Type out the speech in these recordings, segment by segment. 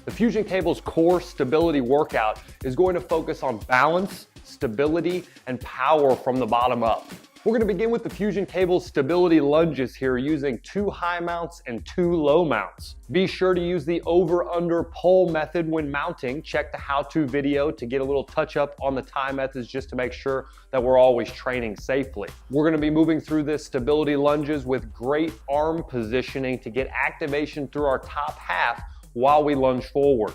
The Fusion Cable's core stability workout is going to focus on balance, stability, and power from the bottom up. We're going to begin with the Fusion Cable's stability lunges here using 2 high mounts and 2 low mounts. Be sure to use the over-under pole method when mounting. Check the how-to video to get a little touch-up on the tie methods just to make sure that we're always training safely. We're going to be moving through this stability lunges with great arm positioning to get activation through our top half while we lunge forward.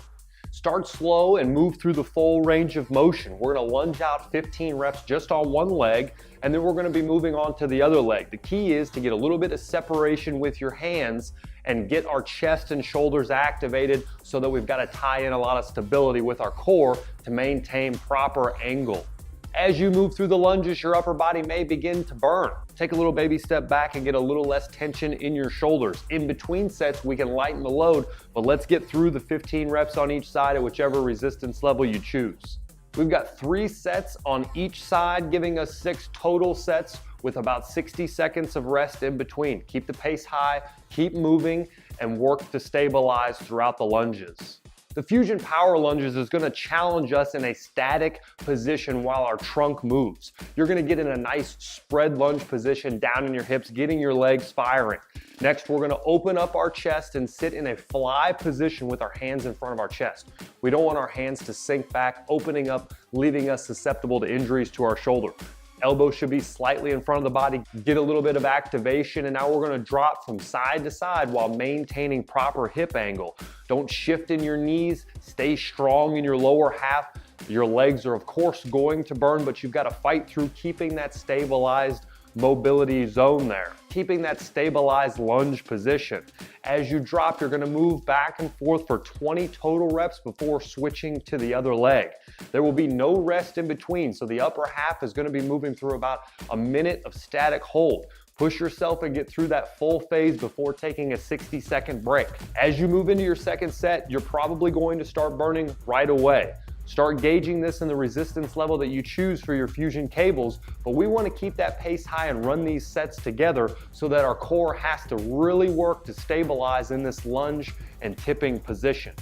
Start slow and move through the full range of motion. We're going to lunge out 15 reps just on one leg, and then we're going to be moving on to the other leg. The key is to get a little bit of separation with your hands and get our chest and shoulders activated so that we've got to tie in a lot of stability with our core to maintain proper angle. As you move through the lunges, your upper body may begin to burn. Take a little baby step back and get a little less tension in your shoulders. In between sets, we can lighten the load, but let's get through the 15 reps on each side at whichever resistance level you choose. We've got 3 sets on each side, giving us 6 total sets with about 60 seconds of rest in between. Keep the pace high, keep moving, and work to stabilize throughout the lunges. The Fusion Power Lunges is going to challenge us in a static position while our trunk moves. You're going to get in a nice spread lunge position down in your hips, getting your legs firing. Next, we're going to open up our chest and sit in a fly position with our hands in front of our chest. We don't want our hands to sink back, opening up, leaving us susceptible to injuries to our shoulder. Elbows should be slightly in front of the body, get a little bit of activation, and now we're going to drop from side to side while maintaining proper hip angle. Don't shift in your knees, stay strong in your lower half. Your legs are of course going to burn, but you've got to fight through keeping that stabilized mobility zone there, keeping that stabilized lunge position. As you drop, you're going to move back and forth for 20 total reps before switching to the other leg. There will be no rest in between, so the upper half is going to be moving through about a minute of static hold. Push yourself and get through that full phase before taking a 60-second break. As you move into your second set, you're probably going to start burning right away. Start gauging this in the resistance level that you choose for your Fusion cables, but we want to keep that pace high and run these sets together so that our core has to really work to stabilize in this lunge and tipping position.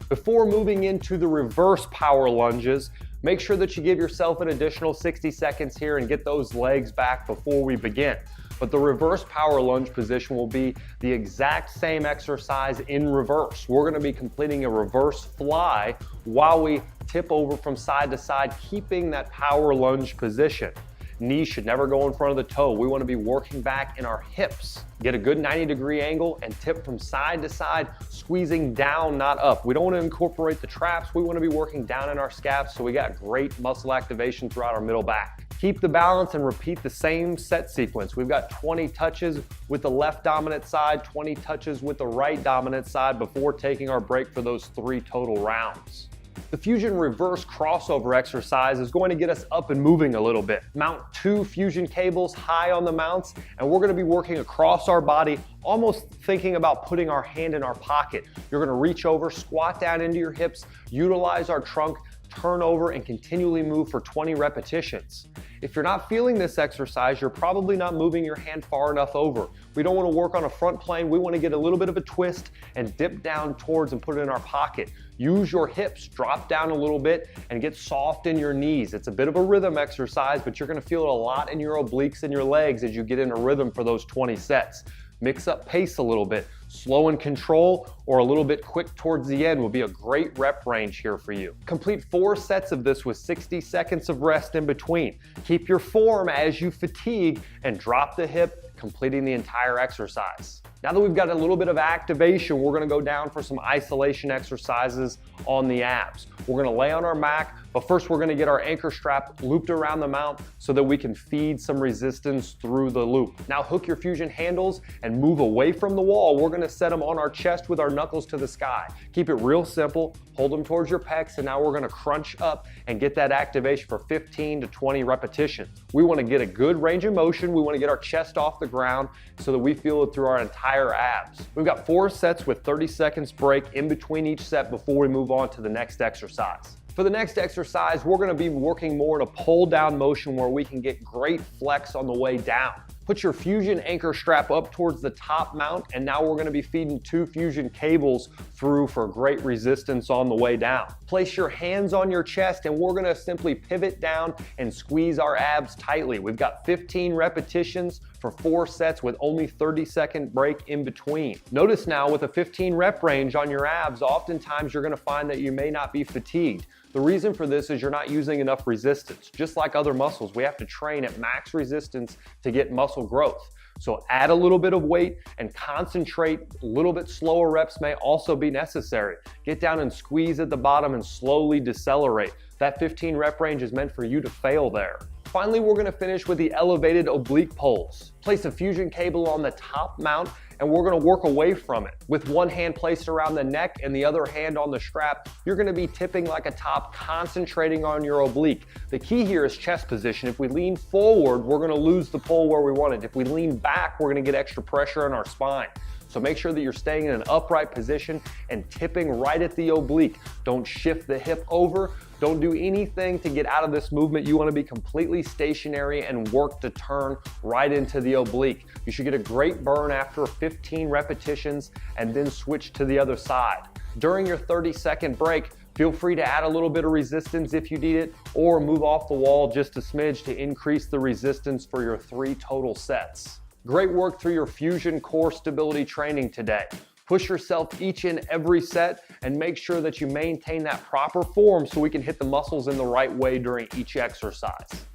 Before moving into the reverse power lunges, make sure that you give yourself an additional 60 seconds here and get those legs back before we begin. But the reverse power lunge position will be the exact same exercise in reverse. We're going to be completing a reverse fly while we tip over from side to side, keeping that power lunge position. Knees should never go in front of the toe. We want to be working back in our hips. Get a good 90-degree angle and tip from side to side, squeezing down, not up. We don't want to incorporate the traps. We want to be working down in our scaps so we got great muscle activation throughout our middle back. Keep the balance and repeat the same set sequence. We've got 20 touches with the left dominant side, 20 touches with the right dominant side before taking our break for those 3 total rounds. The Fusion reverse crossover exercise is going to get us up and moving a little bit. Mount 2 Fusion cables high on the mounts, and we're going to be working across our body, almost thinking about putting our hand in our pocket. You're going to reach over, squat down into your hips, utilize our trunk, turn over, and continually move for 20 repetitions. If you're not feeling this exercise, you're probably not moving your hand far enough over. We don't want to work on a front plane. We want to get a little bit of a twist and dip down towards and put it in our pocket. Use your hips, drop down a little bit, and get soft in your knees. It's a bit of a rhythm exercise, but you're going to feel it a lot in your obliques and your legs as you get in a rhythm for those 20 sets. Mix up pace a little bit. Slow and control or a little bit quick towards the end will be a great rep range here for you. Complete 4 sets of this with 60 seconds of rest in between. Keep your form as you fatigue and drop the hip, completing the entire exercise. Now that we've got a little bit of activation, we're going to go down for some isolation exercises on the abs. We're going to lay on our mat, but first we're going to get our anchor strap looped around the mount so that we can feed some resistance through the loop. Now hook your Fusion handles and move away from the wall. We're going to set them on our chest with our knuckles to the sky. Keep it real simple. Hold them towards your pecs, and now we're going to crunch up and get that activation for 15 to 20 repetitions. We want to get a good range of motion. We want to get our chest off the ground so that we feel it through our entire abs. We've got 4 sets with 30 seconds break in between each set before we move on to the next exercise. For the next exercise, we're going to be working more in a pull down motion where we can get great flex on the way down. Put your fusion anchor strap up towards the top mount, and now we're gonna be feeding 2 fusion cables through for great resistance on the way down. Place your hands on your chest, and we're gonna simply pivot down and squeeze our abs tightly. We've got 15 repetitions for 4 sets with only 30-second break in between. Notice now with a 15 rep range on your abs, oftentimes you're gonna find that you may not be fatigued. The reason for this is you're not using enough resistance. Just like other muscles, we have to train at max resistance to get muscle growth. So add a little bit of weight and concentrate. A little bit slower reps may also be necessary. Get down and squeeze at the bottom and slowly decelerate. That 15 rep range is meant for you to fail there. Finally, we're gonna finish with the elevated oblique poles. Place a fusion cable on the top mount, and we're gonna work away from it. With one hand placed around the neck and the other hand on the strap, you're gonna be tipping like a top, concentrating on your oblique. The key here is chest position. If we lean forward, we're gonna lose the pole where we want it. If we lean back, we're gonna get extra pressure on our spine. So make sure that you're staying in an upright position and tipping right at the oblique. Don't shift the hip over. Don't do anything to get out of this movement. You want to be completely stationary and work to turn right into the oblique. You should get a great burn after 15 repetitions and then switch to the other side. During your 30-second break, feel free to add a little bit of resistance if you need it, or move off the wall just a smidge to increase the resistance for your 3 total sets. Great work through your fusion core stability training today. Push yourself each and every set and make sure that you maintain that proper form so we can hit the muscles in the right way during each exercise.